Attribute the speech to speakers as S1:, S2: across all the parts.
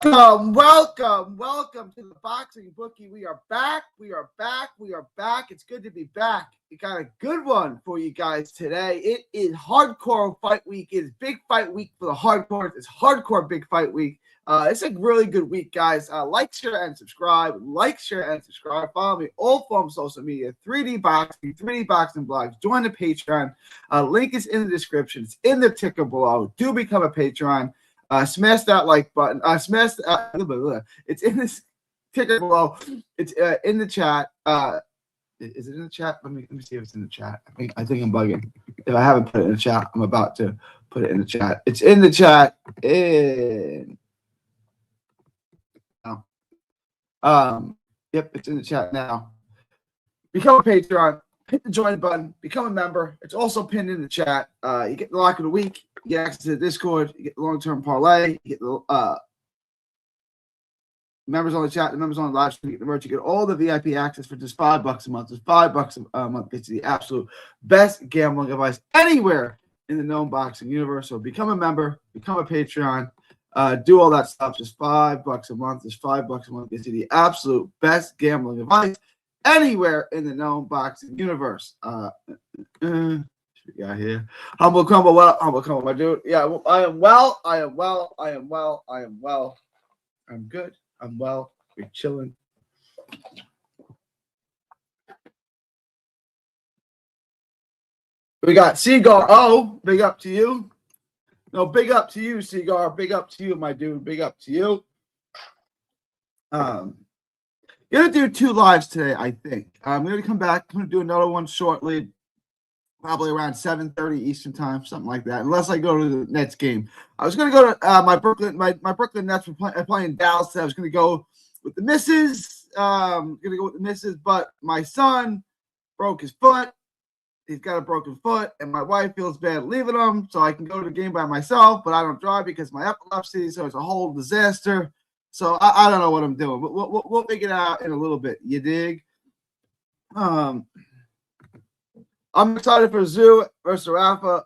S1: Welcome to the Boxing Bookie. We are back. It's good to be back. We got a good one for you guys today. It is hardcore fight week. It is big fight week for the hardcore. It's hardcore big fight week. It's a really good week, guys. Like, share, and subscribe. Follow me all from social media. 3D Boxing blogs. Join the Patreon. Link is in the description. It's in the ticker below. Do become a Patreon. Smash that like button. It's in this ticker below. It's in the chat. Is it in the chat? Let me see if it's in the chat. I think I'm bugging. If I haven't put it in the chat, I'm about to put it in the chat. It's in the chat. Yep, it's in the chat now. Become a Patreon. Hit the join button. Become a member. It's also pinned in the chat. You get the lock of the week. You get access to the Discord. You get the long-term parlay. You get the members on the chat, the members on the live stream. You get the merch. You get all the VIP access for just $5 a month. Just $5 a month gets you the absolute best gambling advice anywhere in the known boxing universe. So become a member. Become a Patreon. Do all that stuff. Just $5 a month. Just $5 a month gets you the absolute best gambling advice anywhere in the known boxing universe. Yeah, here. Humble Crumble, what up? Humble Crumble, my dude. Yeah, I am well. I'm good. I'm well. We're chilling. We got Seagar. Oh, big up to you. No, big up to you, Seagar. Big up to you, my dude. Big up to you. Gonna do 2 lives today, I think. I'm gonna come back. I'm gonna do another one shortly, probably around 7:30 Eastern time, something like that. Unless I go to the Nets game. I was gonna go to my Brooklyn Nets were playing Dallas. I was gonna go with the missus. But my son broke his foot. He's got a broken foot, and my wife feels bad leaving him, so I can go to the game by myself. But I don't drive because of my epilepsy, so it's a whole disaster. So I don't know what I'm doing, but we'll figure it out in a little bit. You dig? I'm excited for Zoo versus Rafa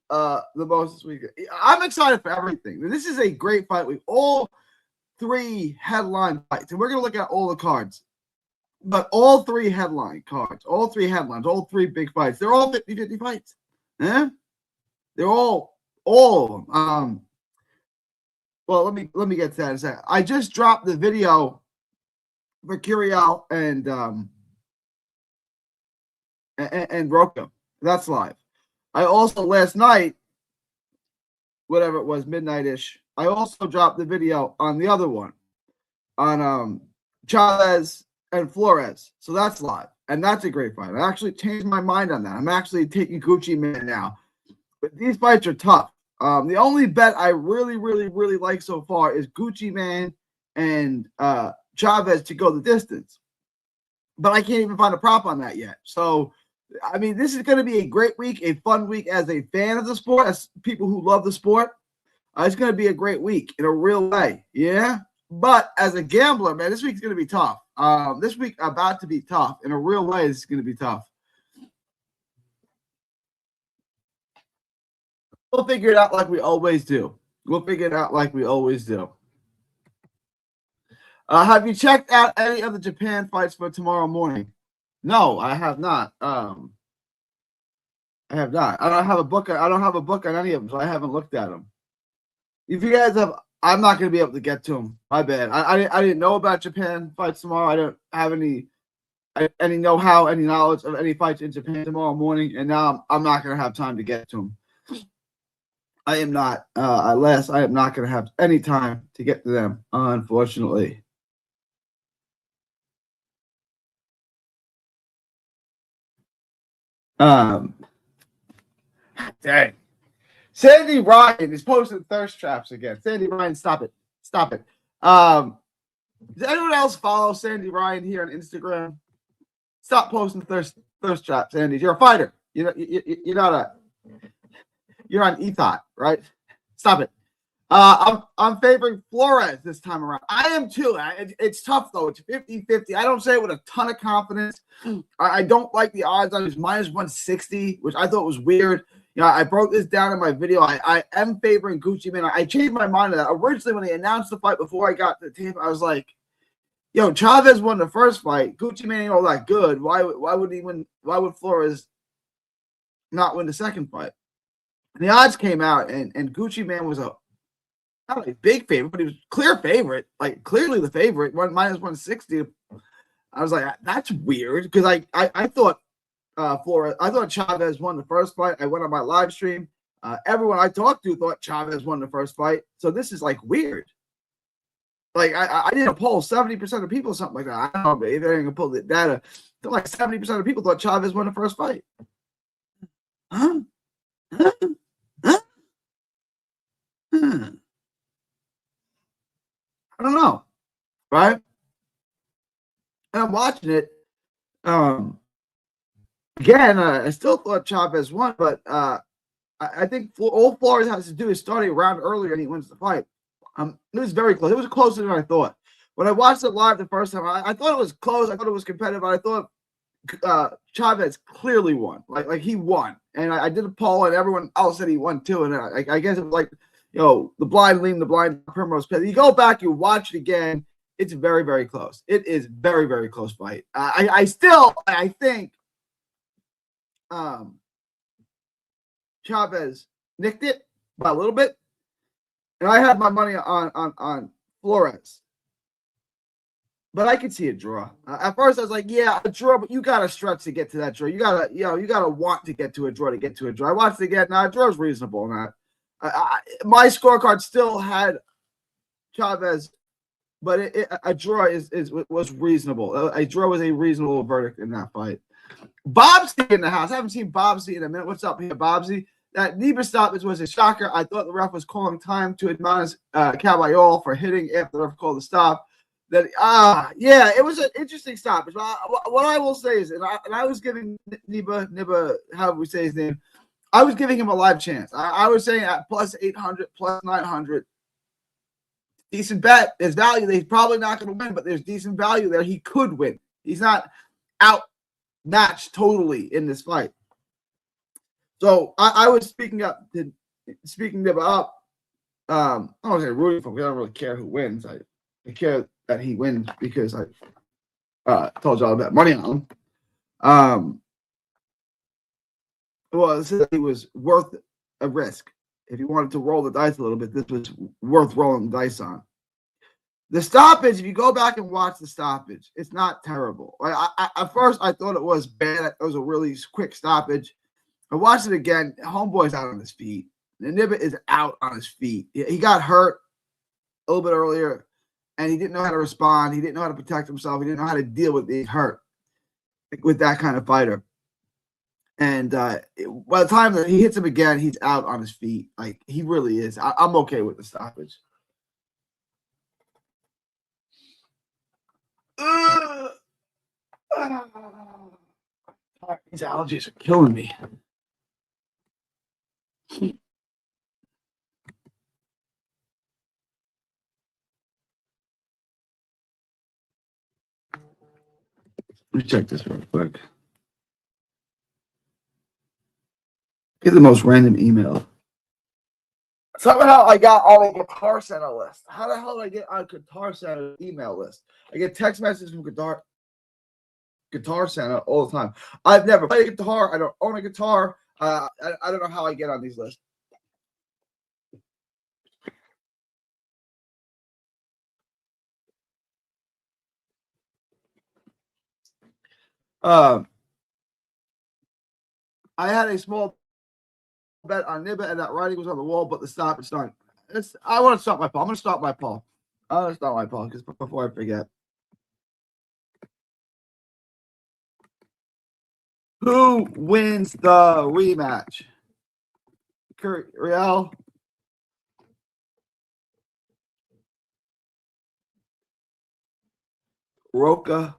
S1: the most this weekend. I'm excited for everything. This is a great fight week. All 3 headline fights, and we're going to look at all the cards. But all 3 headline cards, all 3 headlines, all 3 big fights, they're all 50-50 fights. Eh? They're all well, let me get to that in a second. I just dropped the video for Curiel and Roka. That's live. I also last night, whatever it was, midnight-ish, I also dropped the video on the other one, on Chavez and Flores. So that's live. And that's a great fight. I actually changed my mind on that. I'm actually taking Gucci Man now. But these fights are tough. The only bet I really like so far is Gucci Man and Chavez to go the distance. But I can't even find a prop on that yet. So, I mean, this is going to be a great week, a fun week as a fan of the sport, as people who love the sport. It's going to be a great week in a real way. Yeah? But as a gambler, man, this week's going to be tough. This week about to be tough. In a real way, it's going to be tough. We'll figure it out like we always do. Have you checked out any of the Japan fights for tomorrow morning? No, I have not. I have not. I don't have a book on any of them, so I haven't looked at them. If you guys have, I'm not going to be able to get to them. My bad. I didn't know about Japan fights tomorrow. I don't have any know-how, any knowledge of any fights in Japan tomorrow morning, and now I'm not going to have time to get to them. I am not. I am not going to have any time to get to them, unfortunately. Dang. Sandy Ryan is posting thirst traps again. Sandy Ryan, stop it. Does anyone else follow Sandy Ryan here on Instagram? Stop posting thirst traps, Sandy. You're a fighter. You're not a. You're on ETHOT, right? Stop it. I'm favoring Flores this time around. I am too. It's tough, though. It's 50-50. I don't say it with a ton of confidence. I don't like the odds on his minus 160, which I thought was weird. Yeah, I broke this down in my video. I am favoring Gucci Mane. I changed my mind on that. Originally, when they announced the fight before I got the tape, I was like, yo, Chavez won the first fight. Gucci Mane ain't all that good. Why would he win? Why would Flores not win the second fight? And the odds came out, and Gucci Mane was not a big favorite, but he was clear favorite, like clearly the favorite, minus 160. I was like, that's weird, because I thought Flores, I thought Chavez won the first fight. I went on my live stream. Everyone I talked to thought Chavez won the first fight. So this is like weird. Like I did a poll, 70% of people, something like that. I don't know if they're gonna pull the data. Like 70% of people thought Chavez won the first fight. Huh? Huh? Huh? Huh? I don't know, right? And I'm watching it. Again, I still thought Chavez won, but I think all Flores has to do is start a round earlier and he wins the fight. It was very close. It was closer than I thought. When I watched it live the first time, I thought it was close. I thought it was competitive. But I thought Chavez clearly won. Like he won. And I did a poll, and everyone else said he won too. And I guess it was like, the blind leading the blind, primrose pit. You go back, you watch it again. It's very, very close. It is very, very close fight. I think Chavez nicked it by a little bit, and I had my money on Flores, but I could see a draw. At first, I was like, "Yeah, a draw," but you got to stretch to get to that draw. You gotta want to get to a draw to get to a draw. I watched it again. Now, a draw is reasonable. Not my scorecard still had Chavez, but a draw was reasonable. A draw was a reasonable verdict in that fight. Bobsy in the house. I haven't seen Bobsy in a minute. What's up here, Bobsy? That Neba stoppage was a shocker. I thought the ref was calling time to admonish Caballol for hitting after the ref called the stop. Yeah, it was an interesting stoppage. What I will say is, and I was giving Neba, however we say his name, I was giving him a live chance. I was saying at plus 800, plus 900, decent bet. There's value. He's probably not going to win, but there's decent value there. He could win. He's not outmatched totally in this fight. So I was speaking up. I don't want to say rooting for him. I don't really care who wins. I care that he wins because I told y'all about money on him. Well, he was worth a risk. If you wanted to roll the dice a little bit, this was worth rolling the dice on. The stoppage, if you go back and watch the stoppage, it's not terrible. At first, I thought it was bad. It was a really quick stoppage. I watched it again. Homeboy's out on his feet. Nibba is out on his feet. He got hurt a little bit earlier, and he didn't know how to respond. He didn't know how to protect himself. He didn't know how to deal with being hurt with that kind of fighter. And by the time that he hits him again, he's out on his feet. Like, he really is. I'm okay with the stoppage. These allergies are killing me. Let me check this real quick. Get the most random email. Somehow I got on a Guitar Center list. How the hell did I get on Guitar Center email list? I get text messages from Guitar Center all the time. I've never played a guitar. I don't own a guitar. I don't know how I get on these lists. I had a small bet on Nibba, and that writing was on the wall, but the stop is not. I want to start my poll. I'm going to start my poll. Because before I forget. Who wins the rematch? Kurt Real? Roca?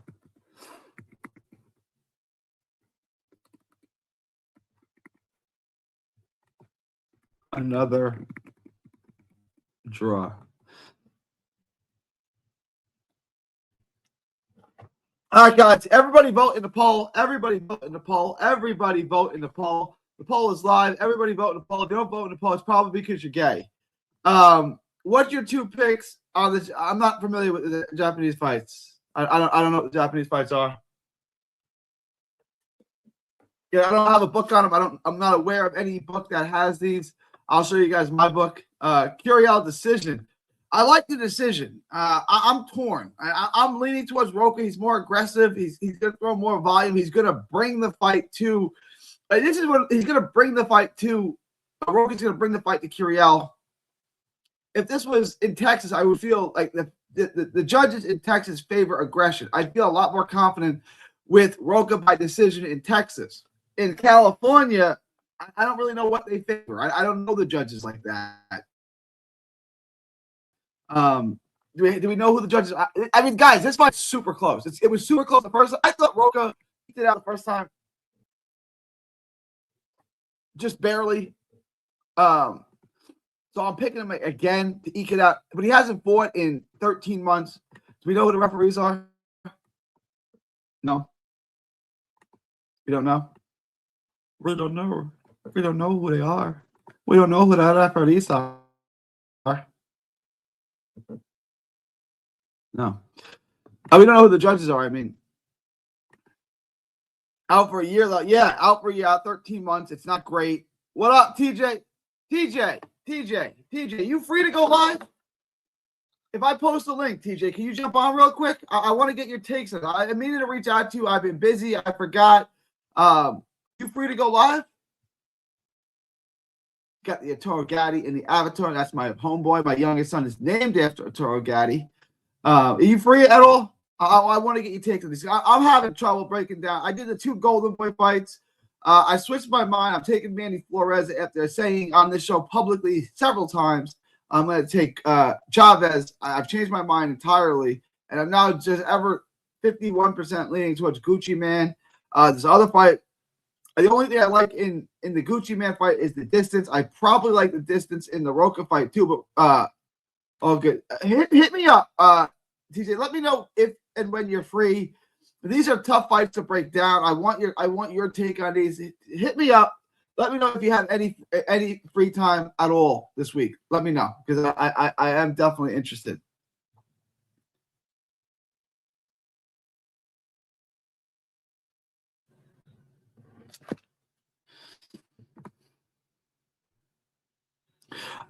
S1: Another draw. All right, guys. Everybody vote in the poll. Everybody vote in the poll. Everybody vote in the poll. The poll is live. Everybody vote in the poll. If you don't vote in the poll, it's probably because you're gay. What's your 2 picks on this? I'm not familiar with the Japanese fights. I don't know what the Japanese fights are. Yeah, I don't have a book on them. I'm not aware of any book that has these. I'll show you guys my book. Curiel decision. I like the decision. I'm torn. I'm leaning towards Roca. He's more aggressive. He's going to throw more volume. He's going to bring the fight to. This is what he's going to bring the fight to. Roca's going to bring the fight to Curiel. If this was in Texas, I would feel like the judges in Texas favor aggression. I'd feel a lot more confident with Roca by decision in Texas. In California, I don't really know what they favor. I don't know the judges like that. Do we know who the judges are? I mean, guys, this fight's super close. It was super close the first time. I thought Roca did out the first time. Just barely. So I'm picking him again to eke it out. But he hasn't fought in 13 months. Do we know who the referees are? No. We don't know. We don't know. We don't know who they are. We don't know who the referees are. No. We don't know who the judges are. I mean, out for a year, though. Yeah, out for a year, out 13 months. It's not great. What up, TJ? TJ, you free to go live? If I post a link, TJ, can you jump on real quick? I want to get your takes on it. I needed to reach out to you. I've been busy. I forgot. You free to go live? Got the Arturo Gatti in the avatar. That's my homeboy. My youngest son is named after Arturo Gatti. Are you free at all? I want to get your take on this. I'm having trouble breaking down. I did the 2 Golden Boy fights. I switched my mind. I'm taking Manny Flores after saying on this show publicly several times I'm going to take Chavez. I've changed my mind entirely, and I'm now just ever 51% leaning towards Gucci Man. This other fight, the only thing I like in the Gucci Man fight is the distance. I probably like the distance in the Roca fight too, but oh, good. Hit me up, TJ. Let me know if and when you're free. These are tough fights to break down. I want your take on these. Hit me up. Let me know if you have any free time at all this week. Let me know because I am definitely interested.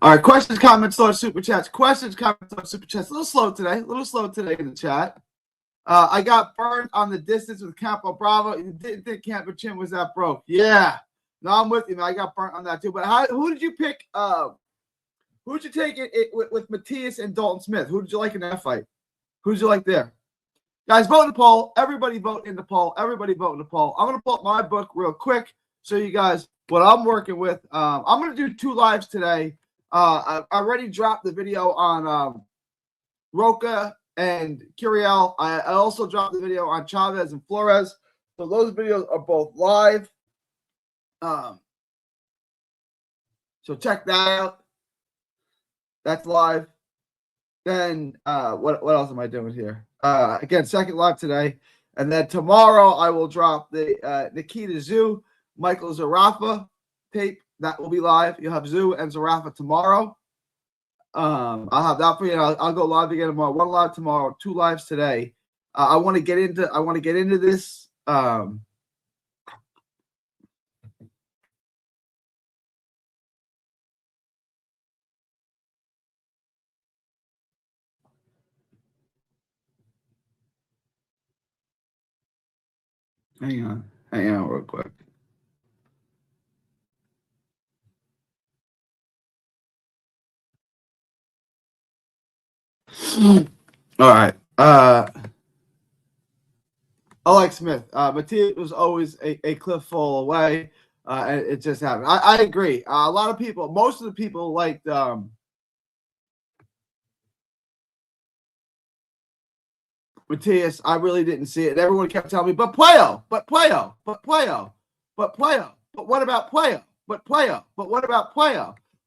S1: All right, questions, comments, or super chats. Questions, comments, or super chats. A little slow today in the chat. I got burned on the distance with Campo Bravo. You didn't think Campo Chin was that broke. Yeah. No, I'm with you, man. I got burnt on that too. But who did you pick? Who did you take it with Matias and Dalton Smith? Who did you like in that fight? Who did you like there? Guys, vote in the poll. Everybody vote in the poll. Everybody vote in the poll. I'm going to pull up my book real quick. Show you guys what I'm working with. I'm going to do 2 lives today. I already dropped the video on Roca and Curiel. I also dropped the video on Chavez and Flores. So those videos are both live. So check that out. That's live. Then what else am I doing here? Again, second live today. And then tomorrow I will drop the Nikita Zhu, Michael Zarafa tape. That will be live. You'll have Zhu and Zarafa tomorrow. I'll have that for you. I'll go live again tomorrow. 1 live tomorrow, 2 lives today. I want to get into this. Hang on real quick. All right. I like Smith. Matias was always a cliff fall away. And it just happened. I agree. A lot of people, most of the people liked Matias. I really didn't see it. And everyone kept telling me, but Puello. But what about Puello? But what about Puello?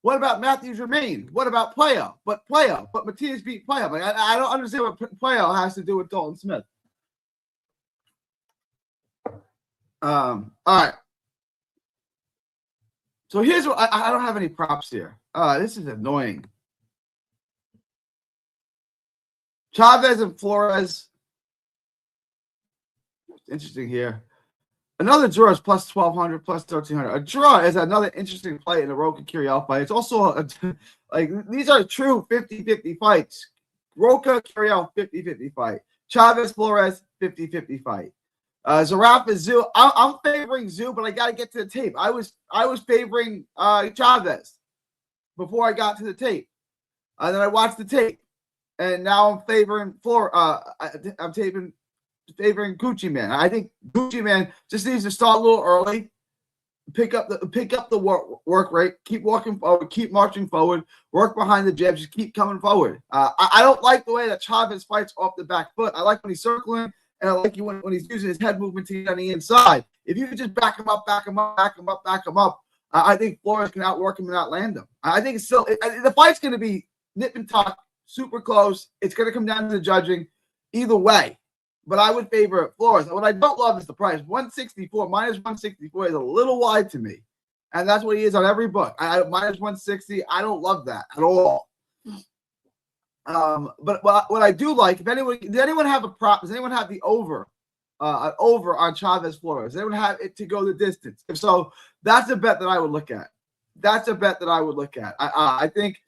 S1: What about Matthew Germain? What about Puello? But Matias beat Puello. Like, I don't understand what Puello has to do with Dalton Smith. All right. So here's what I don't have any props here. This is annoying. Chavez and Flores. Interesting here. Another draw is plus 1,200, plus 1,300. A draw is another interesting play in the Roca Curiel fight. It's also like these are true 50-50 fights. Roca Curiel 50-50 fight. Chavez Flores 50-50 fight. Zerafa Zoo. I'm favoring Zoo, but I got to get to the tape. I was favoring Chavez before I got to the tape, and then I watched the tape, and now I'm favoring I'm favoring Gucci Man. I think Gucci Man just needs to start a little early, pick up the work rate, keep walking forward, keep marching forward, work behind the jabs, just keep coming forward. I don't like the way that Chavez fights off the back foot. I like when he's circling, and I like when he's using his head movement to get on the inside. If you could just back him up, I think Flores can outwork him and outland him. I think it's still the fight's going to be nip and tuck, super close. It's going to come down to the judging either way. But I would favor Flores. What I don't love is the price. 164 minus 164 is a little wide to me, and that's what he is on every book. Minus 160. I don't love that at all. But what I do like, does anyone have a prop? Does anyone have the over, over on Chavez Flores? Does anyone have it to go the distance? If so, that's a bet that I would look at. I think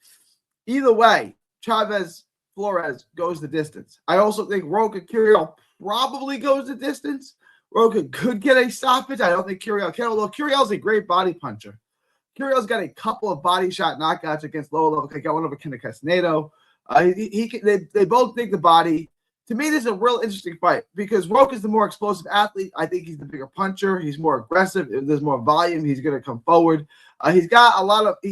S1: either way, Chavez Flores goes the distance. I also think Roca Curiel probably goes the distance. Roca could get a stoppage. I don't think Curiel can, although Curiel's a great body puncher. Curiel's got a couple of body shot knockouts against lower level. He got one over Kenneth Castanedo. They both dig the body. To me, this is a real interesting fight because Roca's the more explosive athlete. I think he's the bigger puncher. He's more aggressive. If there's more volume, he's going to come forward. He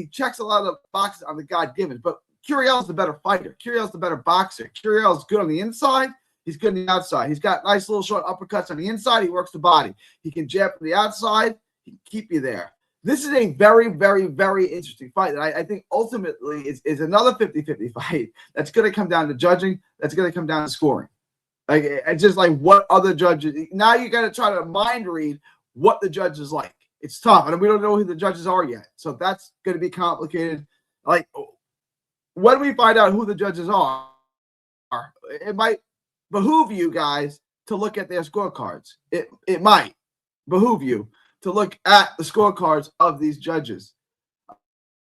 S1: checks a lot of boxes on the God-given, but Curiel's the better fighter. Curiel's the better boxer. Curiel's good on the inside. He's good on the outside. He's got nice little short uppercuts on the inside. He works the body. He can jab from the outside. He can keep you there. This is a very, very, very interesting fight that I think ultimately is another 50-50 fight that's going to come down to judging. That's going to come down to scoring. Like, it's just like what other judges. Now you got to try to mind read what the judges like. It's tough. And we don't know who the judges are yet. So that's going to be complicated. Like, when we find out who the judges are, it might behoove you guys to look at their scorecards. It might behoove you to look at the scorecards of these judges.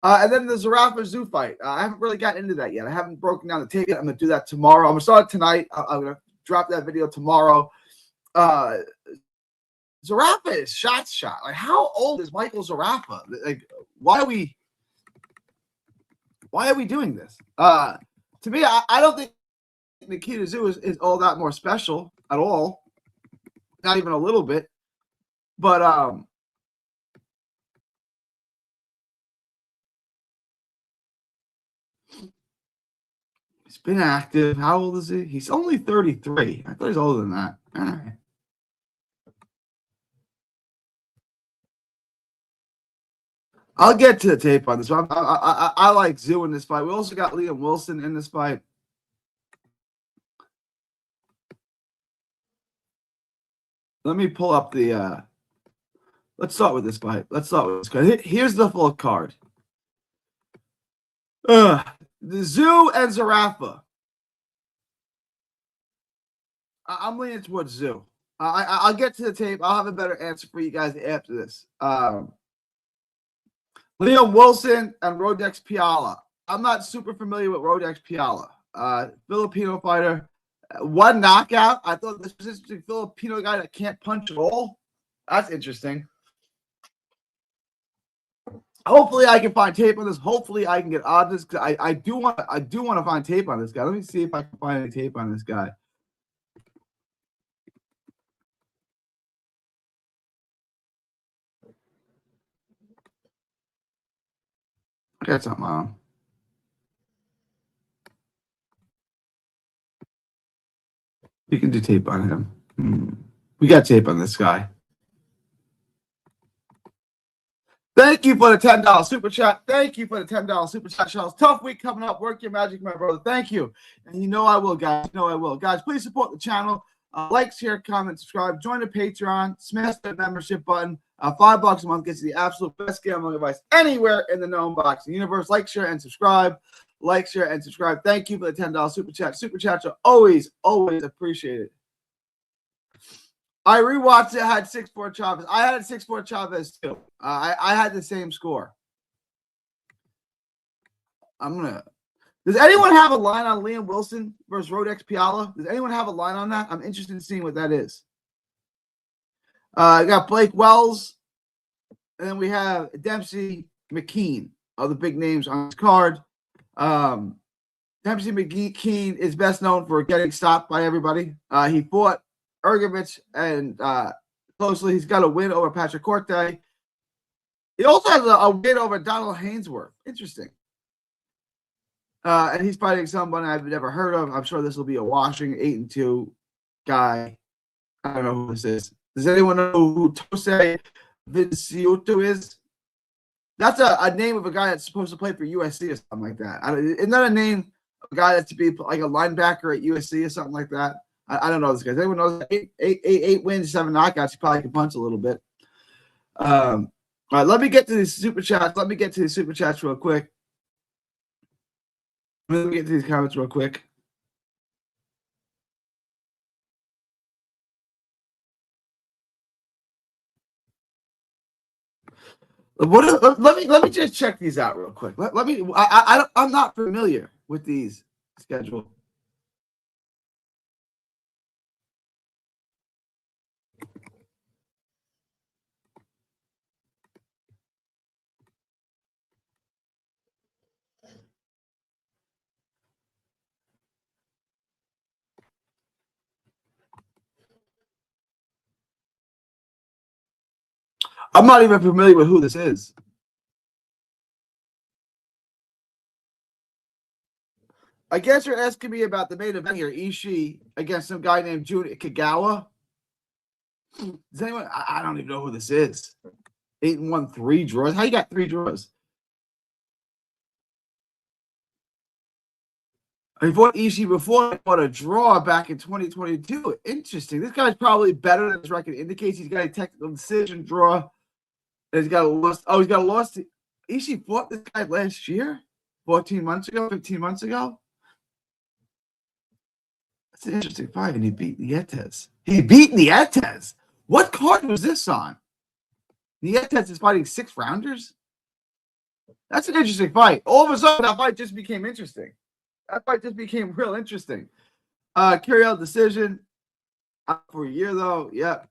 S1: And then the Zerafa Zoo fight. I haven't really gotten into that yet. I haven't broken down the tape yet. I'm going to do that tomorrow. I'm going to start it tonight. I'm going to drop that video tomorrow. Zerafa is shot. Like, how old is Michael Zerafa? Like, why are we doing this? To me, I don't think Nikita Zoo is all that more special at all. Not even a little bit. But he's been active. How old is he? He's only 33. I thought he's older than that. All right. I'll get to the tape on this one. I like Zoo in this fight. We also got Liam Wilson in this fight. Let me pull up the let's start with this fight. Here's the full card. The Zoo and Zerafa. I'm leaning towards Zoo. I'll get to the tape. I'll have a better answer for you guys after this. Liam Wilson and Rodex Piala. I'm not super familiar with Rodex Piala. Filipino fighter. One knockout. I thought this was interesting. Filipino guy that can't punch at all. That's interesting. Hopefully, I can find tape on this. Hopefully, I can get on this. I do want to find tape on this guy. Let me see if I can find any tape on this guy. I got something on. You can do tape on him. We got tape on this guy. Thank you for the $10 super chat. Thank you for the $10 super chat, Charles. Tough week coming up. Work your magic, my brother. Thank you. And you know I will, guys. You know I will. Guys, please support the channel. Like, share, comment, subscribe. Join the Patreon. Smash that membership button. $5 a month gets you the absolute best gambling advice anywhere in the known boxing universe. Like, share, and subscribe. Like, share, and subscribe. Thank you for the $10 super chat. Super chats are always, always appreciated. I rewatched it. I had 6-4 Chavez. I had 6-4 Chavez too. I had the same score. Does anyone have a line on Liam Wilson versus Rodex Piala? Does anyone have a line on that? I'm interested in seeing what that is. I got Blake Wells, and then we have Dempsey McKean, all the big names on this card. Dempsey McKean is best known for getting stopped by everybody. He fought Ergovich and closely. He's got a win over Patrick Corte. He also has a win over Donald Hainsworth. Interesting. And he's fighting someone I've never heard of. I'm sure this will be a washing 8-2 guy. I don't know who this is. Does anyone know who Tose Vinciuto is? That's a name of a guy that's supposed to play for USC or something like that. Isn't that a name of a guy that's to be like a linebacker at USC or something like that? I don't know this guy. Does anyone know? 8 wins, 7 knockouts. He probably can punch a little bit. All right, let me get to these super chats. Let me get to these super chats real quick. Let me get to these comments real quick. Let me just check these out real quick. I'm not familiar with these schedule. I'm not even familiar with who this is. I guess you're asking me about the main event here, Ishii against some guy named Jun Kagawa. Does anyone? I don't even know who this is. 8-1, 3 draws. How you got 3 draws? I fought Ishii before. I fought a draw back in 2022. Interesting. This guy's probably better than his record indicates. He's got a technical decision draw. And he's got a loss. Oh, he's got a loss. Ishii fought this guy last year, 14 months ago, 15 months ago. That's an interesting fight. And he beat Nietes. He beat Nietes. What card was this on? Nietes is fighting 6 rounders? That's an interesting fight. All of a sudden, that fight just became interesting. That fight just became real interesting. Carry out decision for a year, though. Yep.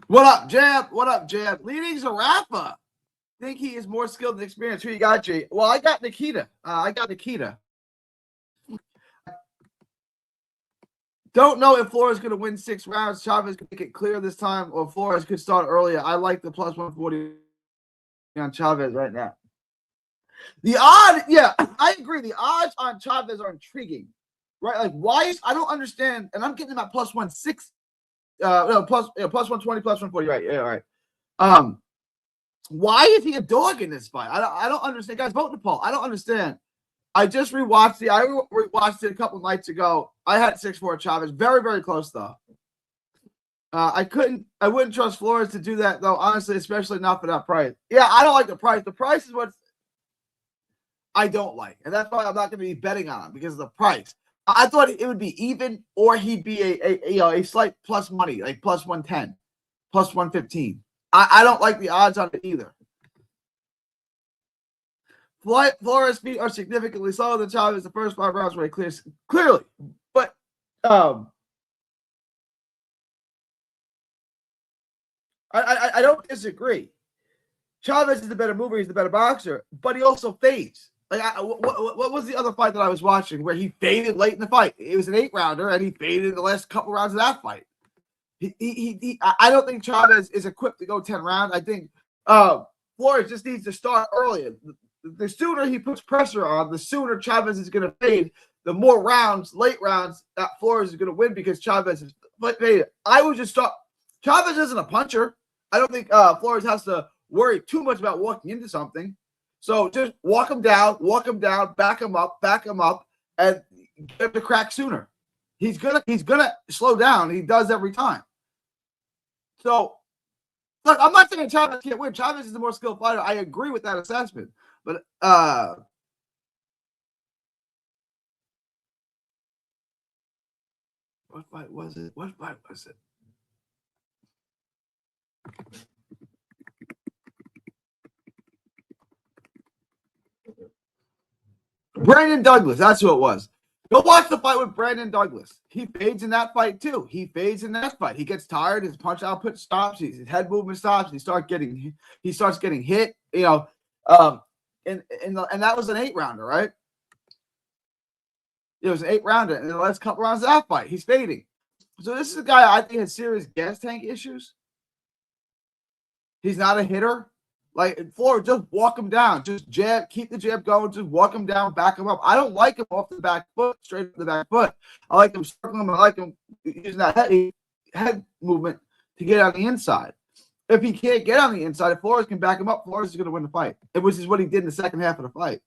S1: What up, Jab? What up, Jab? Leading Zarafa. Think he is more skilled and experienced. Who you got, Jay? Well, I got Nikita. Don't know if Flores is going to win 6 rounds. Chavez could make it clear this time, or Flores could start earlier. I like the plus 140 on Chavez right now. The odds, yeah, I agree. The odds on Chavez are intriguing, right? Like, why is I don't understand, and I'm getting him at plus 160. Plus 120, plus 140. Right. Yeah. All right. Why is he a dog in this fight? I don't understand. Guys, vote in the poll. I don't understand. I just rewatched it. I rewatched it a couple nights ago. I had 6-4 Chavez. Very, very close though. I wouldn't trust Flores to do that though, honestly, especially not for that price. Yeah, I don't like the price. The price is what I don't like. And that's why I'm not going to be betting on him because of the price. I thought it would be even, or he'd be a slight plus money, like plus 110, plus 115. I don't like the odds on it either. Flores' feet are significantly slower than Chavez. The first 5 rounds were he clears clearly, but I don't disagree. Chavez is the better mover. He's the better boxer, but he also fades. Like, what was the other fight that I was watching where he faded late in the fight? It was an 8-rounder, and he faded in the last couple rounds of that fight. I don't think Chavez is equipped to go 10 rounds. I think Flores just needs to start earlier. The sooner he puts pressure on, the sooner Chavez is going to fade. The more rounds, late rounds, that Flores is going to win because Chavez is faded. I would just start. Chavez isn't a puncher. I don't think Flores has to worry too much about walking into something. So just walk him down, back him up, and get him to crack sooner. He's gonna slow down. He does every time. So look, I'm not saying Chavez can't win. Chavez is the more skilled fighter. I agree with that assessment. But what fight was it? Brandon Douglas, that's who it was. Go watch the fight with Brandon Douglas. He fades in that fight too. He gets tired. His punch output stops. His head movement stops. He starts getting hit. You know, and that was an 8-rounder, right? It was an 8-rounder. And the last couple rounds of that fight, he's fading. So this is a guy I think has serious gas tank issues. He's not a hitter. Like Flores, just walk him down. Just jab, keep the jab going. Just walk him down, back him up. I don't like him off the back foot, straight to the back foot. I like him circling him. I like him using that head movement to get on the inside. If he can't get on the inside, if Flores can back him up, Flores is going to win the fight. Which is what he did in the second half of the fight.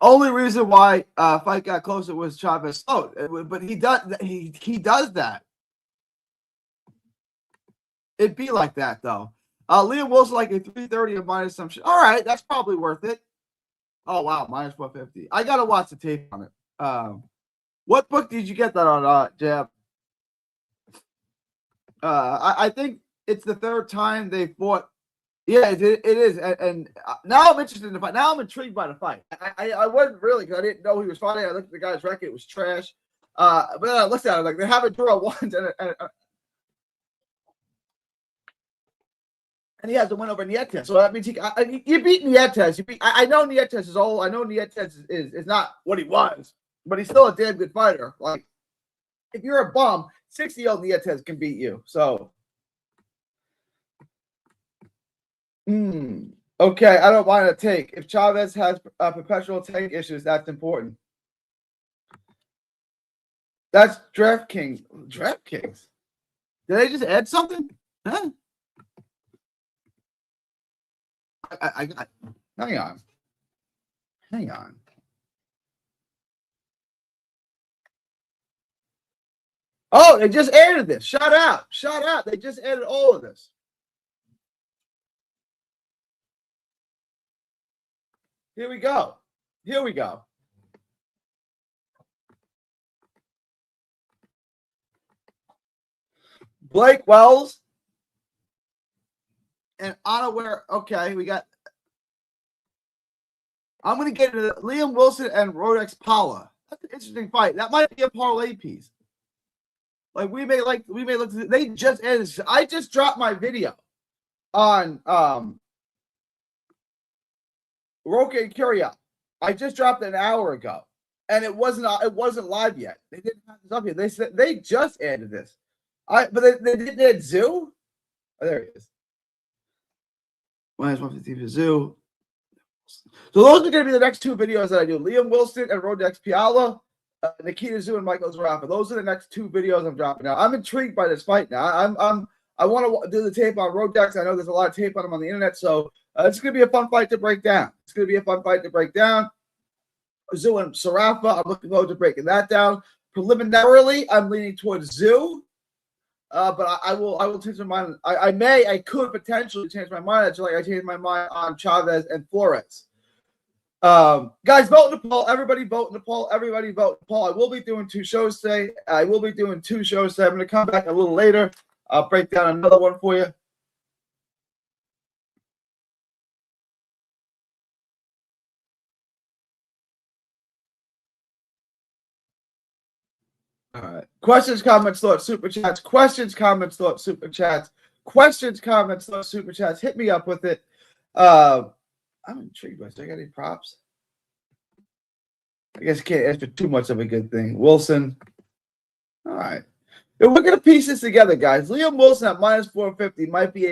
S1: Only reason why fight got closer was Chavez slowed, but he does that. It'd be like that though. Liam Wilson like a 330 and minus some shit. All right, that's probably worth it. Oh wow, minus 150. I gotta watch the tape on it. What book did you get that on, Jab? I think it's the third time they fought. Yeah, it is. And now I'm interested in the fight. Now I'm intrigued by the fight. I wasn't really, because I didn't know he was fighting. I looked at the guy's record; it was trash. But then I looked at it like they haven't drawn once, and he has to win over Nietes. So that means you beat Nietes. I know Nietes is old. I know Nietes is not what he was, but he's still a damn good fighter. Like, if you're a bum, 60-year-old Nietes can beat you. So, okay, I don't mind a take. If Chavez has perpetual tank issues, that's important. That's DraftKings. DraftKings. Did they just add something? Huh? Hang on. Oh, they just added this. Shout out. They just added all of this. Here we go. Blake Wells and unaware. Okay, we got. I'm going to get into Liam Wilson and Rodex Paula. That's an interesting fight. That might be a parlay piece. Like we may look. They just added. I just dropped my video on Roque and Curia. I just dropped it an hour ago, and it wasn't live yet. They didn't have this up yet. They said they just added this. But they didn't add Zoo. Oh, there it is. Minus 150 for Zoo. So those are going to be the next two videos that I do. Liam Wilson and Rodex Piala, Nikita Zoo and Michael Zarafa. Those are the next two videos I'm dropping now. I'm intrigued by this fight now. I want to do the tape on Rodex. I know there's a lot of tape on him on the internet, so it's going to be a fun fight to break down. Zoo and Zarafa, I'm looking forward to breaking that down. Preliminarily, I'm leaning towards Zoo. But I will change my mind. I could potentially change my mind. It's like I changed my mind on Chavez and Flores. Guys, vote in the poll. Everybody vote in the poll. I will be doing two shows today. I'm going to come back a little later. I'll break down another one for you. All right. Questions, comments, thoughts, super chats. Hit me up with it. I'm intrigued by this. Do I got any props? I guess you can't ask for too much of a good thing. Wilson. All right. We're going to piece this together, guys. Liam Wilson at minus 450 might be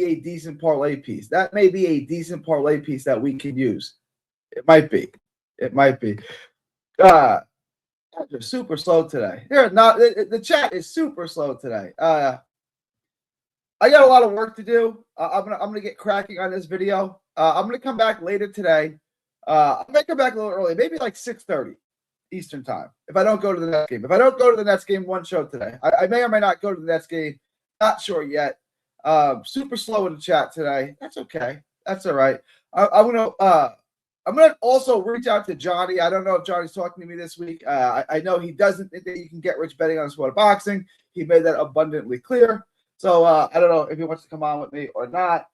S1: a decent parlay piece. That may be a decent parlay piece that we can use. It might be. They're super slow today. The chat is super slow today. I got a lot of work to do. I'm gonna get cracking on this video. I'm gonna come back later today. I might come back a little early, maybe like 6:30 Eastern time. If I don't go to the Nets game, one show today. I may or may not go to the Nets game. Not sure yet. Super slow in the chat today. That's okay. That's all right. I'm gonna also reach out to Johnny. I don't know if Johnny's talking to me this week. I know he doesn't think that you can get rich betting on sport boxing. He made that abundantly clear. So I don't know if he wants to come on with me or not.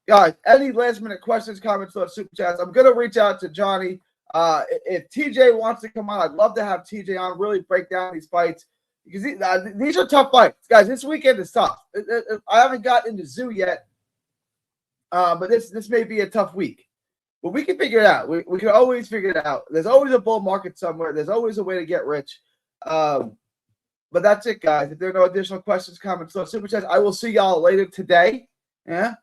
S1: Guys, any last minute questions, comments, or super chats? I'm gonna reach out to Johnny. If TJ wants to come on, I'd love to have TJ on. Really break down these fights because these are tough fights, guys. This weekend is tough. I haven't gotten into Zoo yet. But this may be a tough week. But we can figure it out. We can always figure it out. There's always a bull market somewhere. There's always a way to get rich. But that's it, guys. If there are no additional questions, comments, or super chats, I will see y'all later today. Yeah.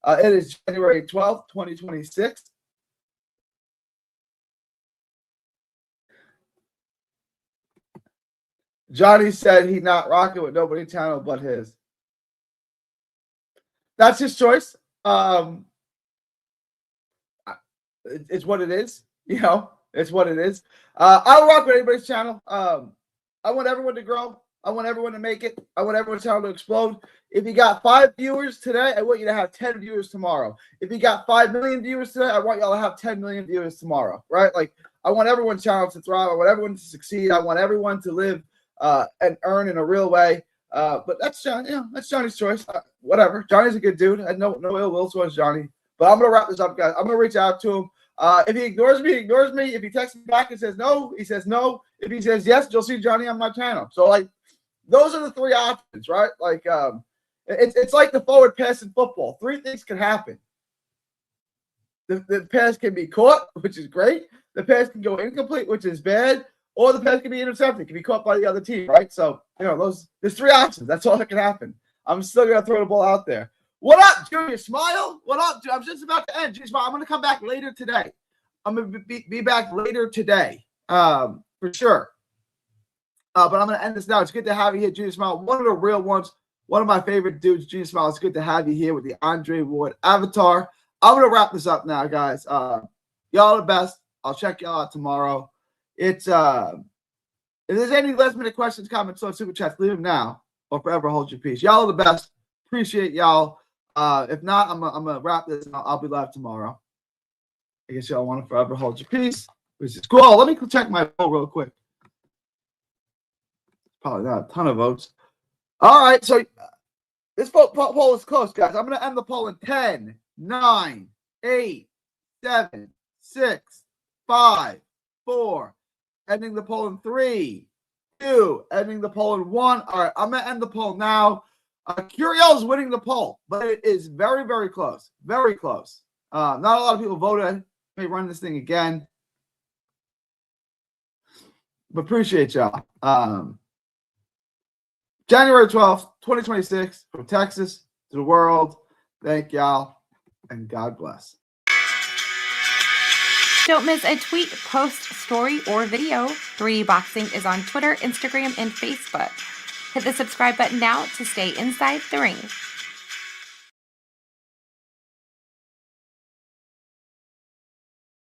S1: It is January 12th, 2026. Johnny said he not rocking with nobody channel but his. That's his choice. It's what it is, you know. It's what it is. I'll rock with anybody's channel. I want everyone to grow. I want everyone to make it. I want everyone's channel to explode. If you got 5 viewers today, I want you to have 10 viewers tomorrow. If you got 5 million viewers today, I want y'all to have 10 million viewers tomorrow, right? Like, I want everyone's channel to thrive. I want everyone to succeed. I want everyone to live and earn in a real way. But that's that's Johnny's choice. Whatever. Johnny's a good dude. I know no ill will towards Johnny. But I'm gonna wrap this up, guys. I'm gonna reach out to him. If he ignores me, he ignores me. If he texts me back and says no, he says no. If he says yes, you'll see Johnny on my channel. So like, those are the 3 options, right? Like, it's like the forward pass in football. 3 things can happen. The pass can be caught, which is great. The pass can go incomplete, which is bad. Or the pass can be intercepted, can be caught by the other team, right? So, there's 3 options. That's all that can happen. I'm still going to throw the ball out there. What up, Junior Smile? What up? I'm just about to end. Junior Smile, I'm going to come back later today. I'm going to be back later today, for sure. But I'm going to end this now. It's good to have you here, Junior Smile. One of the real ones. One of my favorite dudes, Junior Smile. It's good to have you here with the Andre Ward avatar. I'm going to wrap this up now, guys. Y'all are the best. I'll check y'all out tomorrow. It's if there's any last minute questions, comments, or super chats, leave them now or forever hold your peace. Y'all are the best. Appreciate y'all. If not, I'm gonna wrap this and I'll be live tomorrow. I guess y'all want to forever hold your peace, which is cool. Let me check my poll real quick. Probably not a ton of votes. All right, so this poll is close, guys. I'm gonna end the poll in 10, 9, 8, 7, 6, 5, 4. Ending the poll in 3, 2. Ending the poll in 1. All right, I'm gonna end the poll now. Curiel's winning the poll, but it is very, very close. Very close. Not a lot of people voted. May run this thing again. But appreciate y'all. January 12th, 2026, from Texas to the world. Thank y'all, and God bless.
S2: Don't miss a tweet, post, story, or video. 3D Boxing is on Twitter, Instagram, and Facebook. Hit the subscribe button now to stay inside the ring.